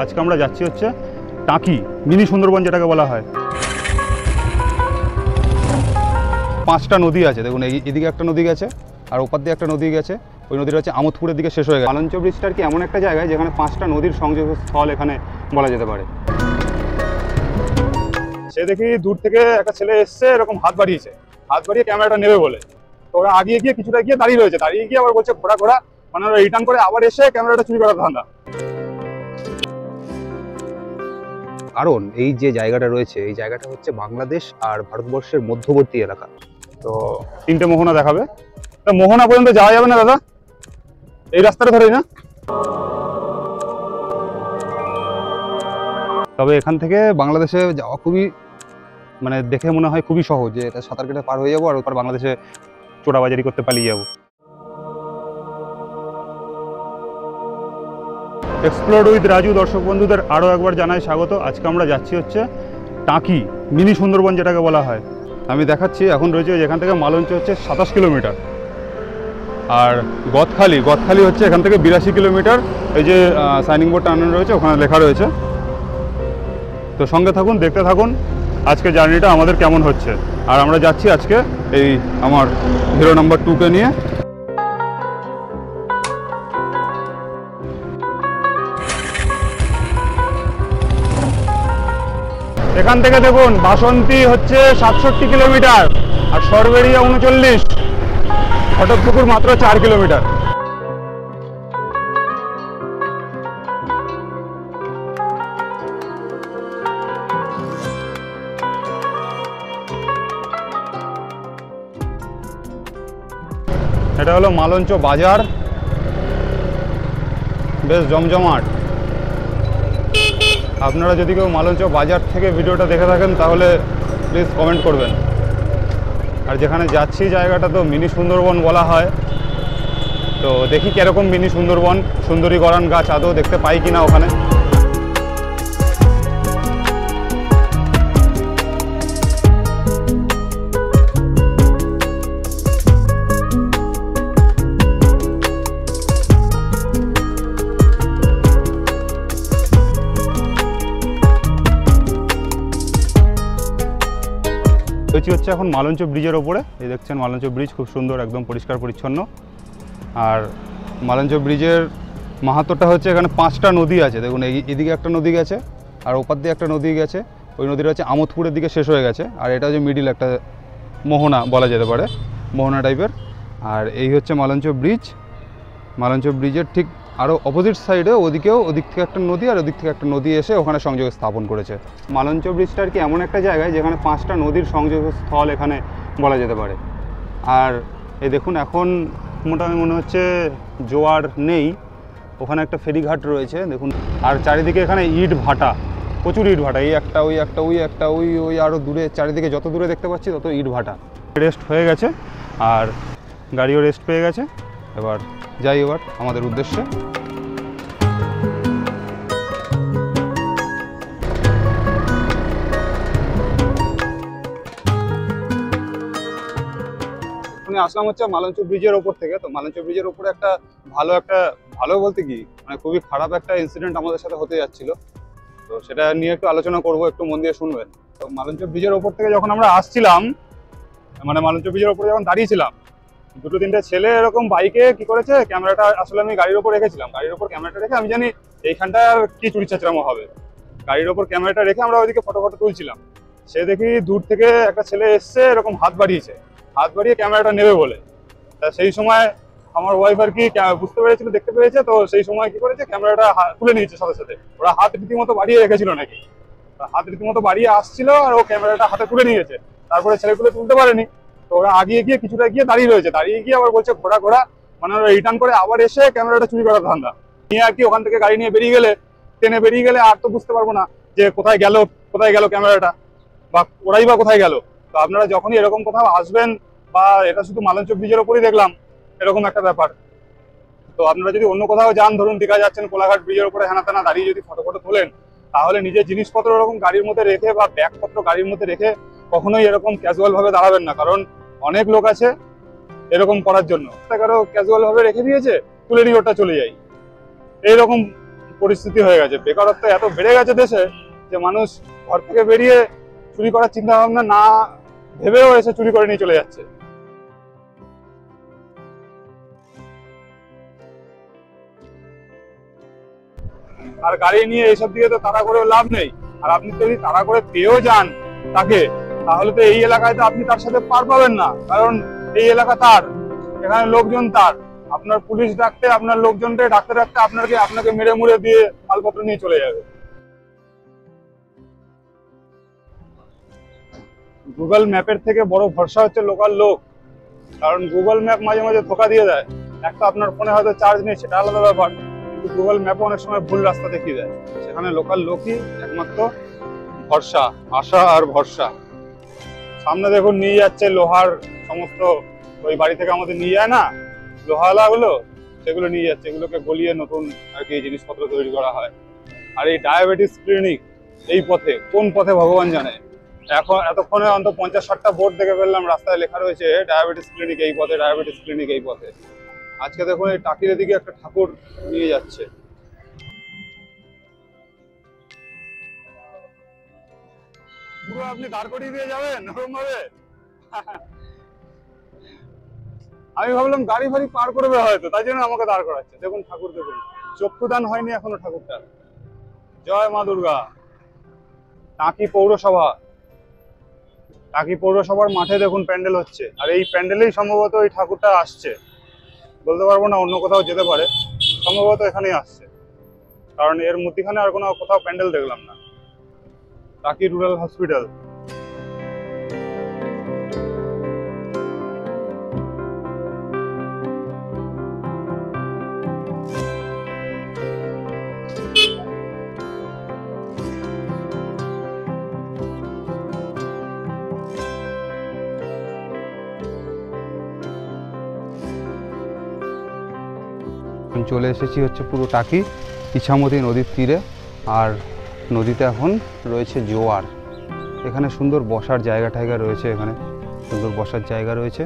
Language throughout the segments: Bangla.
আজকে আমরা যাচ্ছি হচ্ছে টাকি মিনি সুন্দরবন যেটাকে বলা হয়। পাঁচটা নদী আছে, দেখুন এদিকে একটা নদী গেছে আর ওপার দিয়ে একটা নদী গেছে, ওই নদীটা হচ্ছে আমোদপুরের দিকে শেষ হয়ে গেছে। মালঞ্চ ব্রিজটা কি এমন একটা জায়গায় যেখানে পাঁচটা নদীর সংযোগস্থল এখানে বলা যেতে পারে। সে দেখি দূর থেকে একটা ছেলে এসছে, এরকম হাত বাড়িয়েছে, হাত বাড়িয়ে ক্যামেরাটা নেবে বলে। তো ওরা আগিয়ে গিয়ে কিছুটা গিয়ে দাঁড়িয়ে রয়েছে, দাঁড়িয়ে গিয়ে আবার বলছে ঘোরা ঘোরা, মানে ওরা রিটার্ন করে আবার এসে ক্যামেরাটা চুরি করার ধান্দা। কারণ এই যে জায়গাটা রয়েছে, এই জায়গাটা হচ্ছে বাংলাদেশ আর ভারতবর্ষের মধ্যবর্তী এলাকা। তো তিনটে মোহনা দেখাবে, তা মোহনা পর্যন্ত যাওয়া যাবে না দাদা? এই রাস্তাটা ধরেই না? তবে এখান থেকে বাংলাদেশে যাওয়া খুবই, মানে দেখে মনে হয় খুবই সহজ, যে এটা সাঁতার কেটে পার হয়ে যাবো আর ওপর বাংলাদেশে চোরাবাজারি করতে পালিয়ে যাবো। এক্সপ্লোর উইথ রাজু দর্শক বন্ধুদের আরও একবার জানাই স্বাগত। আজকে আমরা যাচ্ছি হচ্ছে টাকি মিনি সুন্দরবন যেটাকে বলা হয়। আমি দেখাচ্ছি, এখন রয়েছে যেখান থেকে মালঞ্চ হচ্ছে 27 কিলোমিটার, আর গদখালি হচ্ছে এখান থেকে 82 কিলোমিটার। এই যে সাইনিং বোর্ড টানানো রয়েছে ওখানে লেখা রয়েছে। তো সঙ্গে থাকুন, দেখতে থাকুন আজকে জার্নিটা আমাদের কেমন হচ্ছে। আর আমরা যাচ্ছি আজকে এই আমার হিরো নাম্বার 2কে নিয়ে। এখান থেকে দেখুন বাসন্তী হচ্ছে 67 কিলোমিটার আর সরবেরিয়া 39, ফটকপুকুর মাত্র 4 কিলোমিটার। এটা হলো মালঞ্চ বাজার, বেশ জমজমাট। আপনারা যদি কেউ মালঞ্চ বাজার থেকে ভিডিওটা দেখে থাকেন তাহলে প্লিজ কমেন্ট করবেন। আর যেখানে যাচ্ছি জায়গাটা তো মিনি সুন্দরবন বলা হয়। তো দেখি কীরকম মিনি সুন্দরবন, সুন্দরী গরান গাছ আদৌ দেখতে পাই কিনা ওখানে। হচ্ছে এখন মালঞ্চ ব্রিজের ওপরে, এই দেখছেন মালঞ্চ ব্রিজ খুব সুন্দর, একদম পরিষ্কার পরিচ্ছন্ন। আর মালঞ্চ ব্রিজের মাহাত্ম্যটা হচ্ছে এখানে পাঁচটা নদী আছে, দেখুন এদিকে একটা নদী গেছে আর ওপার দিয়ে একটা নদী গেছে, ওই নদীটা হচ্ছে আমোদপুরের দিকে শেষ হয়ে গেছে। আর এটা হচ্ছে মিডিল একটা মোহনা বলা যেতে পারে, মোহনা টাইপের। আর এই হচ্ছে মালঞ্চ ব্রিজ। মালঞ্চ ব্রিজের ঠিক আরও অপোজিট সাইডে ওদিক থেকে একটা নদী আর ওদিক থেকে একটা নদী এসে ওখানে সংযোগ স্থাপন করেছে। মালঞ্চ ব্রিজটা আর কি এমন একটা জায়গায় যেখানে পাঁচটা নদীর সংযোগস্থল এখানে বলা যেতে পারে। আর এই দেখুন এখন মোটামুটি মনে হচ্ছে জোয়ার নেই, ওখানে একটা ফেরিঘাট রয়েছে দেখুন। আর চারিদিকে এখানে ইট ভাটা, প্রচুর ইট ভাটা, এই একটা ওই একটা ওই একটা ওই আরও দূরে, চারিদিকে যত দূরে দেখতে পাচ্ছি তত ইট ভাটা। রেস্ট হয়ে গেছে আর গাড়িও রেস্ট পেয়ে গেছে। এবার যাই আমাদের উদ্দেশ্যে। আসলাম হচ্ছে মালঞ্চ ব্রিজের ওপর থেকে। তো মালঞ্চ ব্রিজের ওপরে একটা ভালো বলতে কি, মানে খুবই খারাপ একটা ইনসিডেন্ট আমাদের সাথে হতে যাচ্ছিল। তো সেটা নিয়ে একটু আলোচনা করব, একটু মন দিয়ে শুনবেন। তো মালঞ্চ ব্রিজের ওপর থেকে যখন আমরা আসছিলাম, মানে মালঞ্চ ব্রিজের ওপরে যখন দাঁড়িয়েছিলাম, দুটো তিনটে ছেলে এরকম বাইকে কি করেছে, ক্যামেরাটা আসলে আমি গাড়ির ওপর রেখেছিলাম, গাড়ির ওপর ক্যামেরাটা রেখে আমি জানি এইখানটা কি চুরি চাচরামো হবে, গাড়ির ওপর ক্যামেরাটা রেখে আমরা ওইদিকে ফটো তুলছিলাম। সে দেখি দূর থেকে একটা ছেলে এসছে, এরকম হাত বাড়িয়েছে, হাত বাড়িয়ে ক্যামেরাটা নেবে বলে। তা সেই সময় আমার ওয়াইফ আর কি বুঝতে পেরেছিল, দেখতে পেরেছে। তো সেই সময় কি করেছে, ক্যামেরাটা তুলে নিয়েছে সাথে সাথে। ওরা হাত রীতিমতো বাড়িয়ে রেখেছিল নাকি, হাত রীতিমতো বাড়িয়ে আসছিল আর ও ক্যামেরাটা হাতে তুলে নিয়েছে। তারপরে ছেলেগুলো তুলতে পারেনি, তো ওরা আগিয়ে গিয়ে কিছুটা গিয়ে দাঁড়িয়ে রয়েছে, দাঁড়িয়ে গিয়ে আবার বলছে ঘোরা ঘোরা, মানে ওরা রিটার্ন করে আবার এসে ক্যামেরাটা চুরি করার ধান্দা নিয়ে আর কি। ওখান থেকে গাড়ি নিয়ে বেরিয়ে গেলে, ট্রেনে বেরিয়ে গেলে আর তো বুঝতে পারবো না যে কোথায় গেল ক্যামেরাটা, বা ওরাই বা কোথায় গেল। তো আপনারা যখনই এরকম কোথাও আসবেন, বা এটা শুধু মালঞ্চ ব্রিজের ওপরই দেখলাম এরকম একটা ব্যাপার, তো আপনারা যদি অন্য কোথাও যান, ধরুন দীঘা যাচ্ছেন, কোলাঘাট ব্রিজের উপরে হেনা তেনা দাঁড়িয়ে যদি ফটো তোলেন, তাহলে নিজের জিনিসপত্র এরকম গাড়ির মধ্যে রেখে বা ব্যাগপত্র গাড়ির মধ্যে রেখে কখনোই এরকম ক্যাজুয়াল ভাবে দাঁড়াবেন না। কারণ অনেক লোক আছে এরকম করার জন্য, কারো ক্যাজুয়াল ভাবে রেখে দিয়েছে, তুলে নিয়ে ওটা চলে যাই, এইরকম পরিস্থিতি হয়ে গেছে। বেকারত্ব এত বেড়ে গেছে দেশে যে মানুষ ঘর থেকে বেরিয়ে চুরি করার চিন্তা ভাবনা না ভেবেও এসে চুরি করে নিয়ে চলে যাচ্ছে। আর গাড়ি নিয়ে এইসব দিকে তো তাড়া করে লাভ নেই। আর আপনি যদি তাড়া করে পেয়েও যান তাকে, তাহলে তো এই এলাকায় তো আপনি তার সাথে পার পাবেন না, কারণ এই এলাকা তার, এখানে লোকজন তার। আপনার পুলিশ ডাকতে, আপনার লোকজনকে ডাকতে ডাকতে আপনাকে মেরে মুড়ে দিয়ে মালপত্র নিয়ে চলে যাবে। গুগল ম্যাপের থেকে বড় ভরসা হচ্ছে লোকাল লোক, কারণ গুগল ম্যাপ মাঝে মাঝে ধোকা দিয়ে দেয়। একটা আপনার ফোনে হয়তো চার্জ নেই, সেটা আলাদা ব্যাপার, কিন্তু গুগল ম্যাপও অনেক সময় ভুল রাস্তা দেখিয়ে দেয়। সেখানে লোকাল লোকই একমাত্র ভরসা, আশা আর ভরসা। সামনে দেখুন নিয়ে যাচ্ছে লোহার সমস্ত, ওই বাড়ি থেকে আমাদের নিয়ে যায় না লোহালাগুলো, সেগুলো নিয়ে যাচ্ছে। এগুলোকে গলিয়ে নতুন আর কি জিনিসপত্র তৈরি করা হয়। আর এই ডায়াবেটিস ক্লিনিক এই পথে, কোন পথে ভগবান জানে। এখন এতক্ষণে অন্তত 50-60টা বোর্ড দেখে ফেললাম, রাস্তায় লেখা রয়েছে ডায়াবেটিস ক্লিনিক এই পথে, ডায়াবেটিস ক্লিনিক এই পথে। আজকে দেখুন এই টাকির দিকে একটা ঠাকুর নিয়ে যাচ্ছে। পুরো আপনি দাঁড় করিয়ে দিয়ে যাবেন ওরকম ভাবে? আমি ভাবলাম গাড়ি ফাড়ি পার করবে হয়তো, তাই জন্য আমাকে দাঁড় করাচ্ছে। দেখুন ঠাকুর, দেখুন চক্ষুদান হয়নি এখনো ঠাকুরটা। জয় মা দুর্গা। টাকি পৌরসভা, টাকি পৌরসভার মাঠে দেখুন প্যান্ডেল হচ্ছে, আর এই প্যান্ডেলেই সম্ভবত এই ঠাকুরটা আসছে। বলতে পারবো না, অন্য কোথাও যেতে পারে, সম্ভবত এখানেই আসছে, কারণ এর মধ্যখানে আর কোনো কোথাও প্যান্ডেল দেখলাম না। টাকি রুরাল হসপিটাল। চলে এসেছি হচ্ছে পুরো টাকি ইছামতি নদীর তীরে, আর নদীতে এখন রয়েছে জোয়ার। এখানে সুন্দর বসার জায়গা টায়গা রয়েছে, এখানে সুন্দর বসার জায়গা রয়েছে।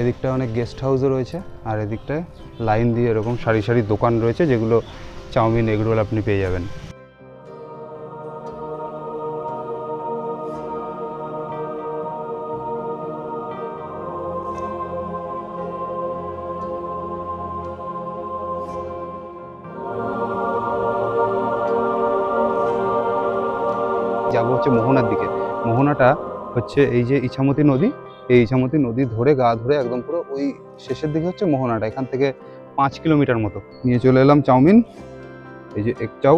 এদিকটায় অনেক গেস্ট হাউসও রয়েছে, আর এদিকটায় লাইন দিয়ে এরকম সারি সারি দোকান রয়েছে, যেগুলো চাউমিন এগরোল আপনি পেয়ে যাবেন। যাবো হচ্ছে মোহনার দিকে। মোহনাটা হচ্ছে এই যে ইছামতি নদী, এই ইছামতি নদী ধরে গা ধরে একদম পুরো ওই শেষের দিকে হচ্ছে মোহনাটা। এখান থেকে 5 কিলোমিটার মতো। নিয়ে চলে এলাম চাউমিন, এই যে এক চাউ।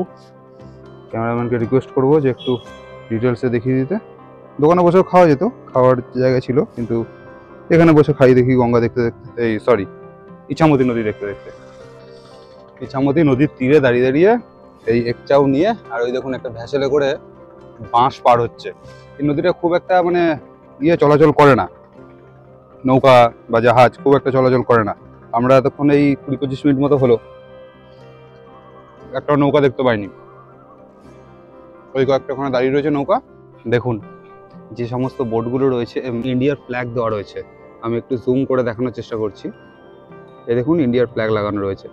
ক্যামেরাম্যানকে রিকোয়েস্ট করবো যে একটু ডিটেলসে দেখিয়ে দিতে। দোকানে বসেও খাওয়া যেত, খাওয়ার জায়গা ছিল, কিন্তু এখানে বসে খাই দেখি গঙ্গা দেখতে দেখতে, এই সরি ইছামতি নদী দেখতে দেখতে। ইছামতি নদীর তীরে দাঁড়িয়ে দাঁড়িয়ে এই এক চাউ নিয়ে, আর ওই দেখুন একটা ভ্যাসেলে করে বাঁশ পার হচ্ছে। এই নদীটা খুব একটা মানে চলাচল করে না, নৌকা বা জাহাজ খুব একটা চলাচল করে না। আমরা এতক্ষণ এই 20-25 মিনিট মতো হলো একটা নৌকা দেখতে পাইনি। ওই কয়েকটা ওখানে দাঁড়িয়ে রয়েছে নৌকা। দেখুন যে সমস্ত বোটগুলো রয়েছে, ইন্ডিয়ার ফ্ল্যাগ দেওয়া রয়েছে। আমি একটু জুম করে দেখানোর চেষ্টা করছি। এই দেখুন ইন্ডিয়ার ফ্ল্যাগ লাগানো রয়েছে।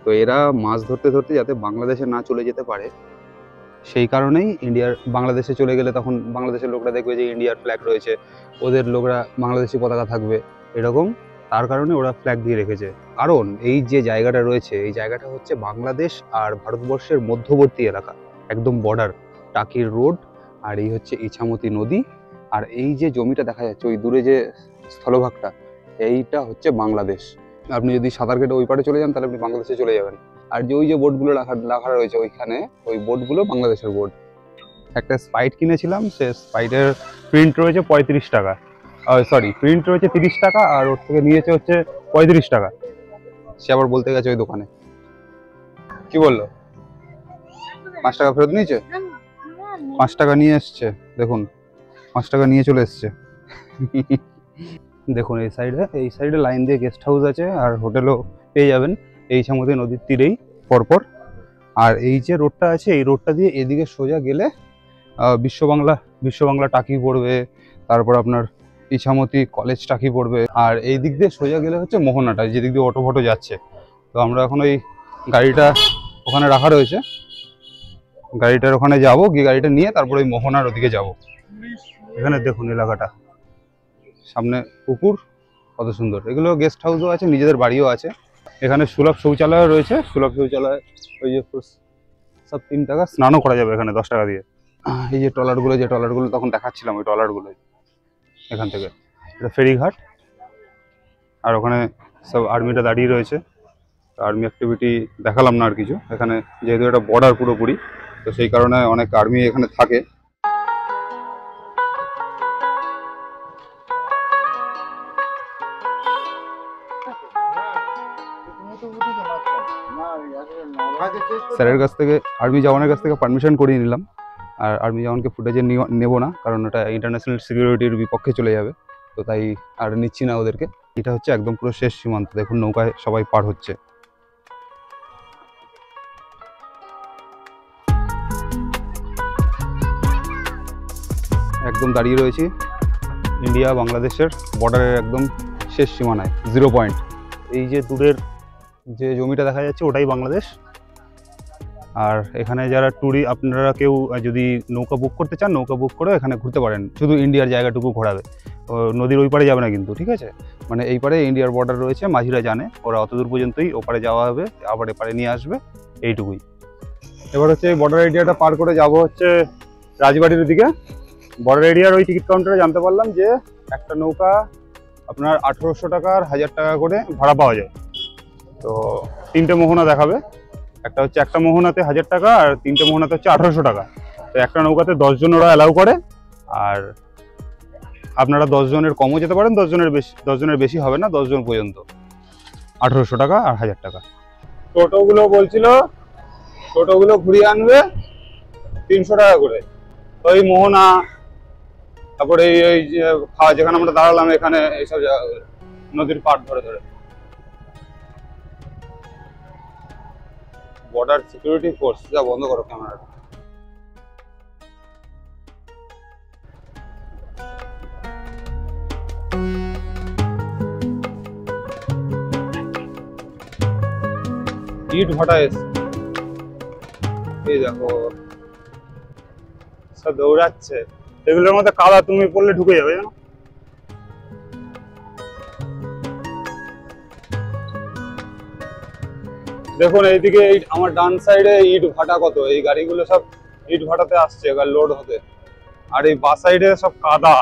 তো এরা মাছ ধরতে ধরতে যাতে বাংলাদেশে না চলে যেতে পারে, সেই কারণেই বাংলাদেশে চলে গেলে তখন বাংলাদেশের লোকরা দেখবে যে ইন্ডিয়ার ফ্ল্যাগ রয়েছে, ওদের লোকরা বাংলাদেশি পতাকা থাকবে, এরকম তার কারণে ওরা ফ্ল্যাগ দিয়ে রেখেছে। কারণ এই যে জায়গাটা রয়েছে, এই জায়গাটা হচ্ছে বাংলাদেশ আর ভারতবর্ষের মধ্যবর্তী এলাকা, একদম বর্ডার। টাকির রোড, আর এই হচ্ছে ইছামতি নদী, আর এই যে জমিটা দেখা যাচ্ছে ওই দূরে যে স্থলভাগটা, এইটা হচ্ছে বাংলাদেশ। আপনি যদি সাঁতার কেটে ওই পারে চলে যান তাহলে আপনি বাংলাদেশে চলে যাবেন। আর যে ওই যে বোটগুলো রাখা রয়েছে ওইখানে, ওই বোটগুলো বাংলাদেশের বোট। একটা স্পাইট কিনেছিলাম, সে স্পাইটের প্রিন্ট রয়েছে 35 টাকা, সরি প্রিন্ট রয়েছে 30 টাকা, আর ওর থেকে নিয়েছে হচ্ছে 35 টাকা। সে আবার বলতে গেছে ওই দোকানে, কি বললো 5 টাকা ফেরত নিয়েছে, 5 টাকা নিয়ে এসছে। দেখুন 5 টাকা নিয়ে চলে এসছে। দেখুন এই সাইডে লাইন দিয়ে গেস্ট হাউস আছে, আর হোটেলও পেয়ে যাবেন এই ইছামতি নদীর তীরেই পরপর। আর এই যে রোডটা আছে, এই রোডটা দিয়ে এদিকে সোজা গেলে বিশ্ববাংলা টাকি পড়বে, তারপর আপনার ইছামতি কলেজ টাকি পড়বে। আর এই দিক দিয়ে সোজা গেলে হচ্ছে মোহনাটা, যেদিক দিয়ে অটো ফটো যাচ্ছে। তো আমরা এখন ওই গাড়িটা ওখানে রাখা রয়েছে, গাড়িটার ওখানে যাবো, গিয়ে গাড়িটা নিয়ে তারপরে ওই মোহনার ওদিকে যাব। এখানে দেখুন এলাকাটা, সামনে পুকুর, কত সুন্দর। এগুলো গেস্ট হাউসও আছে, নিজেদের বাড়িও আছে। এখানে সুলভ শৌচালয় রয়েছে, সুলভ শৌচালয় ওই যে সব 3 টাকা, স্নানও করা যাবে এখানে 10 টাকা দিয়ে। এই যে ট্রলারগুলো তখন দেখাচ্ছিলাম, ওই ট্রলারগুলো এখান থেকে, এটা ফেরিঘাট। আর ওখানে সব আর্মিটা দাঁড়িয়ে রয়েছে, আর্মি অ্যাক্টিভিটি দেখালাম না আর কিছু। এখানে যেহেতু এটা বর্ডার পুরোপুরি, তো সেই কারণে অনেক আর্মি এখানে থাকে। স্যারের কাছ থেকে, আর্মি জওয়ানের কাছ থেকে পারমিশন করিয়ে নিলাম। আর আর্মি জওয়ানকে ফুটেজে নেব না, কারণ ওটা ইন্টারন্যাশনাল সিকিউরিটির বিপক্ষে চলে যাবে, তো তাই আর নিচ্ছি না ওদেরকে। এটা হচ্ছে একদম পুরো শেষ সীমান্ত, দেখুন নৌকায় সবাই পার হচ্ছে। একদম দাঁড়িয়ে রয়েছি ইন্ডিয়া বাংলাদেশের বর্ডারের একদম শেষ সীমানায়, 0 পয়েন্ট। এই যে দূরের যে জমিটা দেখা যাচ্ছে ওটাই বাংলাদেশ। আর এখানে যারা আপনারা কেউ যদি নৌকা বুক করতে চান, নৌকা বুক করে এখানে ঘুরতে পারেন, শুধু ইন্ডিয়ার জায়গাটুকু ঘোরাবে, নদীর ওই পারে যাবে না কিন্তু, ঠিক আছে? মানে এই পারে ইন্ডিয়ার বর্ডার রয়েছে, মাঝিরা জানে, ওরা অতদূর পর্যন্তই ওপারে যাওয়া হবে, আবার এপারে নিয়ে আসবে, এইটুকুই। এবার হচ্ছে এই বর্ডার এরিয়াটা পার করে যাব হচ্ছে রাজবাড়ির দিকে। বর্ডার এরিয়ার ওই টিকিট কাউন্টারে জানতে পারলাম যে একটা নৌকা আপনার 1800 টাকা আর 1000 টাকা করে ভাড়া পাওয়া যায়। তো 3টে মোহনা দেখাবে, একটা হচ্ছে একটা মোহনাতে 1000 টাকা, আর 3টে মোহনাতে হচ্ছে 1800 টাকা। তো একটা নৌকাতে 10 জন ওরা অ্যালাউ করে, আর আপনারা 10 জনের কমও যেতে পারেন, 10 জনের বেশি হবে না, 10 জন পর্যন্ত 1800 টাকা আর 1000 টাকা। টোটোগুলো বলছিল টোটোগুলো ঘুরিয়ে আনবে 300 টাকা করে। তো এই মোহনা, তারপরে এই যে যেখানে আমরা দাঁড়ালাম এখানে, এইসব নদীর পাড় ধরে ধরে। বর্ডার সিকিউরিটি ফোর্স, যা বন্ধ করো ক্যামেরাটা। ইট ভাটা এসে, এই দেখো সব দৌড়াচ্ছে। এগুলোর মধ্যে কাদা, তুমি পড়লে ঢুকে যাবে জানো। দেখুন এইদিকে আমার ডান সাইডে ইট ভাটা কত, এই গাড়িগুলো সব ইট ভাটাতে আসছে লোড হতে। আর এই বাঁ সাইডে সব কাদা,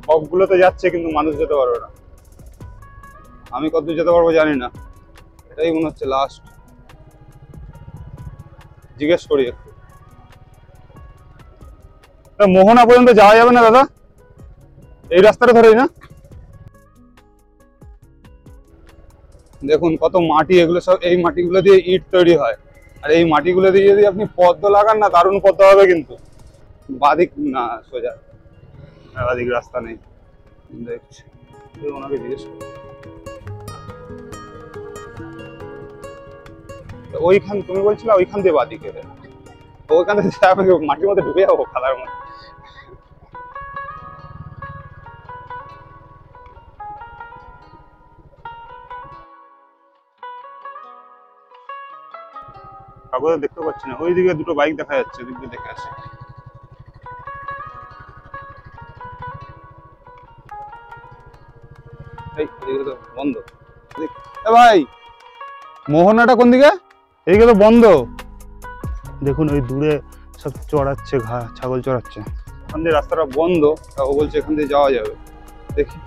বকগুলোতে যাচ্ছে কিন্তু মানুষ যেতে পারবে না। আমি কতদূর যেতে পারবো জানি না, এটাই মনে হচ্ছে লাস্ট। জিজ্ঞেস করি একটু। মোহনা পর্যন্ত যাওয়া যাবে না দাদা? এই রাস্তাটা ধরেই না? দেখুন কত মাটি, এগুলো সব এই মাটিগুলো দিয়ে ইট তৈরি হয়। আর এই মাটিগুলো দিয়ে যদি আপনি পদ্ম লাগান না, দারুণ পদ্ম হবে কিন্তু। বাদিক না সোজা, বাদিক রাস্তা নেই। দেখছি ওনাকে জিজ্ঞেস করি। ওইখান তুমি বলছিলে ওইখান দিয়ে বাদিকে, ওইখান থেকে মাটির মধ্যে ঢুকে যাবো, খালার মধ্যে। কাগজে দেখতে পাচ্ছি না, ওইদিকে দুটো বাইক দেখা যাচ্ছে, ওদিক দিয়ে দেখে আসি। বন্ধ ভাই, মোহনাটা কোন দিকে? এইদিকে তো বন্ধ। দেখুন ওই দূরে সব চড়াচ্ছে, ছাগল চড়াচ্ছে। ওখান দিয়ে রাস্তাটা বন্ধ, ও বলছে এখান দিয়ে যাওয়া যাবে। দেখি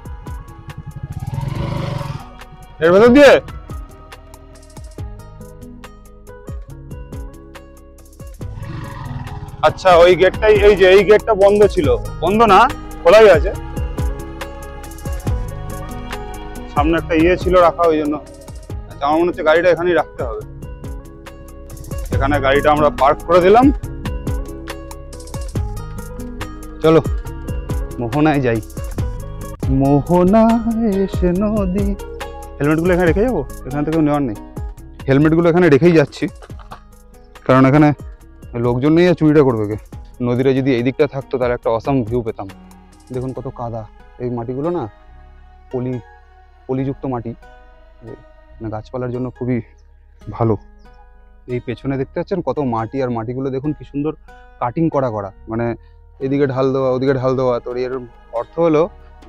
এর ভেতর দিয়ে। আচ্ছা ওই গেটটাই, এই যে এই গেটটা বন্ধ ছিল, বন্ধ না খোলাই আছে। সামনে একটা ইয়ে ছিল রাখা, ওই জন্য। আচ্ছা আমার মনে হচ্ছে গাড়িটা এখানেই রাখতে হবে। এখানে গাড়িটা আমরা পার্ক করে দিলাম। চলো মোহনায় যাই। মোহনায় এসে নদী। হেলমেটগুলো এখানে রেখে যাবো, এখান থেকেও নেওয়ার নেই। হেলমেটগুলো এখানে রেখেই যাচ্ছি, কারণ এখানে লোকজন নেই আর চুরিটা করবে কে। নদীটা যদি এই দিকটা থাকতো তাহলে একটা অসাম ভিউ পেতাম। দেখুন কত কাদা, এই মাটিগুলো না পলিযুক্ত মাটি, মানে গাছপালার জন্য খুবই ভালো। এই পেছনে দেখতে পাচ্ছেন কত মাটি, আর মাটিগুলো দেখুন কি সুন্দর কাটিং করা করা, মানে এদিকে ঢাল দেওয়া ওদিকে ঢাল দেওয়া। তো এর অর্থ হলো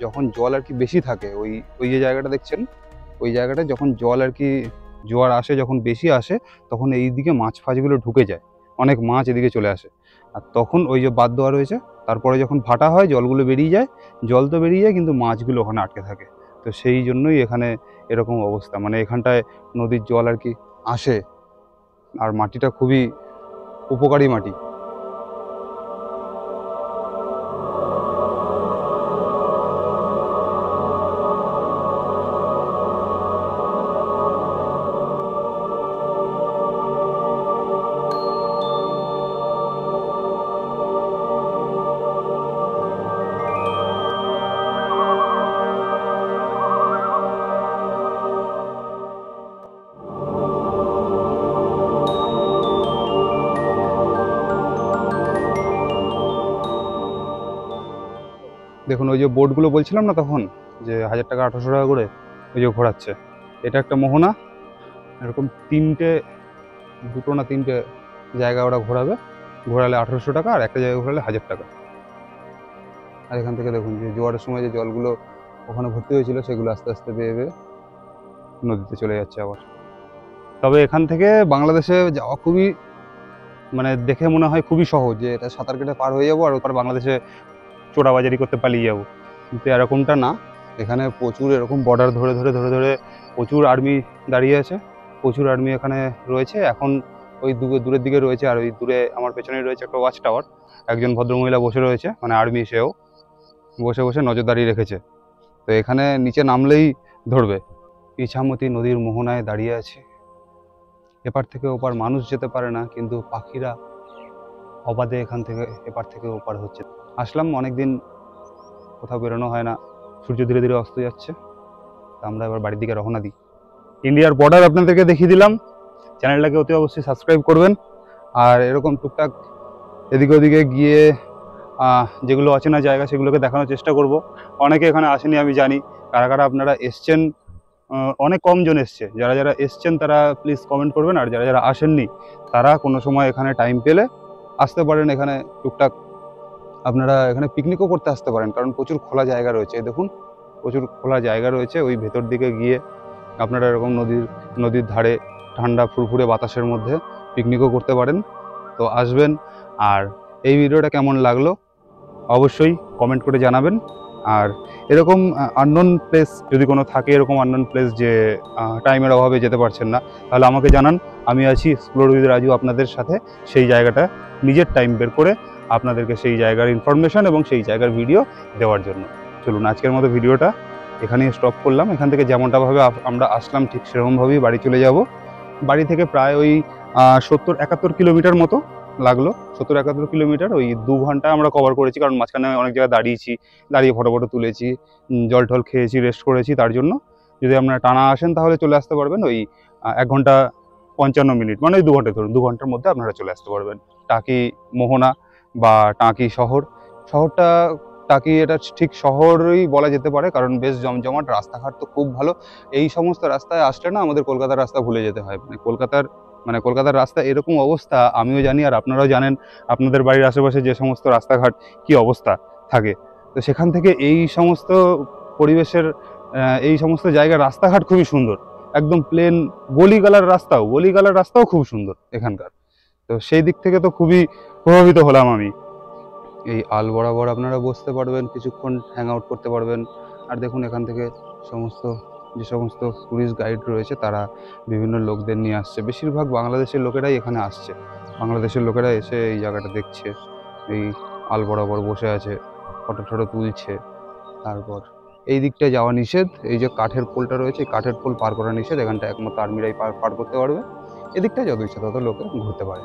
যখন জল আর কি বেশি থাকে, ওই ওই যে জায়গাটা দেখছেন, ওই জায়গাটা যখন জল আর কি জোয়ার আসে, যখন বেশি আসে, তখন এই দিকে মাছ ফাছগুলো ঢুকে যায়, অনেক মাছ এদিকে চলে আসে। আর তখন ওই যে বাঁধ দেওয়া রয়েছে, তারপরে যখন ভাটা হয় জলগুলো বেরিয়ে যায়, জল তো বেরিয়ে যায় কিন্তু মাছগুলো ওখানে আটকে থাকে। তো সেই জন্যই এখানে এরকম অবস্থা, মানে এখানটায় নদীর জল আর কি আসে, আর মাটিটা খুবই উপকারী মাটি। দেখুন ওই যে বোটগুলো বলছিলাম না তখন, যে 1000 টাকা 1800 টাকা করে ওই যে ঘোরাচ্ছে, এটা একটা মোহনা। এরকম দুটো না তিনটে জায়গা ওরা ঘোরাবে, ঘোরালে 1800 টাকা, আর একটা জায়গায় ঘোরালে 1000 টাকা। আর এখান থেকে দেখুন যে জোয়ারের সময় যে জলগুলো ওখানে ভর্তি হয়েছিল, সেগুলো আস্তে আস্তে বেয়ে বেয়ে নদীতে চলে যাচ্ছে আবার। তবে এখান থেকে বাংলাদেশে যাওয়া খুবই, মানে দেখে মনে হয় খুবই সহজ, যে এটা সাঁতার কেটে পার হয়ে যাবো আর ওপর বাংলাদেশে চোরাবাজারি করতে পালিয়ে যাবো, কিন্তু এরকমটা না। এখানে প্রচুর এরকম বর্ডার ধরে ধরে ধরে ধরে প্রচুর আর্মি দাঁড়িয়ে আছে, প্রচুর আর্মি এখানে রয়েছে। এখন ওই দূরের দিকে রয়েছে, আর ওই দূরে আমার পেছনে রয়েছে একটা ওয়াচ টাওয়ার, একজন ভদ্রমহিলা বসে রয়েছে, মানে আর্মি, সেও বসে বসে নজরদারি রেখেছে। তো এখানে নিচে নামলেই ধরবে। ইছামতি নদীর মোহনায় দাঁড়িয়ে আছে, এপার থেকে ওপার মানুষ যেতে পারে না, কিন্তু পাখিরা অবাধে এখান থেকে এপার থেকে ওপার হচ্ছে। আসলাম, অনেকদিন কোথাও বেরোনো হয় না, সূর্য ধীরে ধীরে অস্ত যাচ্ছে, আমরা এবার বাড়ির দিকে রওনা দিই। ইন্ডিয়ার বর্ডার আপনাদেরকে দেখিয়ে দিলাম, চ্যানেলটাকে অতি অবশ্যই সাবস্ক্রাইব করবেন। আর এরকম টুকটাক এদিকে ওদিকে গিয়ে যেগুলো অচেনা জায়গা সেগুলোকে দেখানোর চেষ্টা করব। অনেকে এখানে আসেনি আমি জানি, কারা কারা আপনারা এসছেন, অনেক কম জন এসছে। যারা যারা এসছেন তারা প্লিজ কমেন্ট করবেন, আর যারা যারা আসেননি তারা কোনো সময় এখানে টাইম পেলে আসতে পারেন। এখানে টুকটাক আপনারা এখানে পিকনিকও করতে আসতে পারেন, কারণ প্রচুর খোলা জায়গা রয়েছে। দেখুন প্রচুর খোলা জায়গা রয়েছে, ওই ভেতর দিকে গিয়ে আপনারা এরকম নদীর ধারে ঠান্ডা ফুরফুরে বাতাসের মধ্যে পিকনিকও করতে পারেন। তো আসবেন। আর এই ভিডিওটা কেমন লাগলো অবশ্যই কমেন্ট করে জানাবেন। আর এরকম আননোন প্লেস যদি কোনো থাকে, এরকম আননোন প্লেস যে টাইমের অভাবে যেতে পারছেন না, তাহলে আমাকে জানান। আমি আছি এক্সপ্লোর উইথ রাজু আপনাদের সাথে, সেই জায়গাটা নিজের টাইম বের করে আপনাদেরকে সেই জায়গার ইনফরমেশন এবং সেই জায়গার ভিডিও দেওয়ার জন্য। চলুন আজকের মতো ভিডিওটা এখানেই স্টপ করলাম। এখান থেকে যেমনটাভাবে আমরা আসলাম ঠিক সেরকমভাবেই বাড়ি চলে যাব। বাড়ি থেকে প্রায় ওই 70-71 কিলোমিটার মতো লাগলো, 70-71 কিলোমিটার। ওই 2 ঘন্টা আমরা কভার করেছি, কারণ মাঝখানে অনেক জায়গায় দাঁড়িয়েছি, দাঁড়িয়ে ফটো তুলেছি, জল টল খেয়েছি, রেস্ট করেছি। তার জন্য যদি আপনারা টানা আসেন তাহলে চলে আসতে পারবেন ওই 1 ঘন্টা 55 মিনিট, মানে ওই 2 ঘন্টা ধরুন, 2 ঘন্টার মধ্যে আপনারা চলে আসতে পারবেন টাকি মোহনা বা টাকি শহরটা। টাকি এটা ঠিক শহরই বলা যেতে পারে, কারণ বেশ জমজমাট, রাস্তাঘাট তো খুব ভালো। এই সমস্ত রাস্তায় আসলে না আমাদের কলকাতার রাস্তা ভুলে যেতে হয়। কলকাতার রাস্তা এরকম অবস্থা আমিও জানি, আর আপনারাও জানেন আপনাদের বাড়ির আশেপাশে যে সমস্ত রাস্তাঘাট কি অবস্থা থাকে। তো সেখান থেকে এই সমস্ত পরিবেশের এই সমস্ত জায়গার রাস্তাঘাট খুবই সুন্দর, একদম প্লেন। গলিগালার রাস্তাও খুব সুন্দর এখানকার। তো সেই দিক থেকে তো খুবই প্রভাবিত হলাম আমি। এই আল বরাবর আপনারা বসতে পারবেন, কিছুক্ষণ হ্যাং আউট করতে পারবেন। আর দেখুন এখান থেকে যে সমস্ত টুরিস্ট গাইড রয়েছে তারা বিভিন্ন লোকদের নিয়ে আসছে। বেশিরভাগ বাংলাদেশের লোকেরাই এখানে আসছে, বাংলাদেশের লোকেরা এসে এই জায়গাটা দেখছে, এই আল বরাবর বসে আছে, ফটো তুলছে। তারপর এই দিকটায় যাওয়া নিষেধ, এই যে কাঠের পোলটা রয়েছে, এই কাঠের পোল পার করা নিষেধ। এখানটা একমাত্র আর্মিরাই পার করতে পারবে। এদিকটায় যত ইচ্ছা তত লোকে ঘুরতে পারে।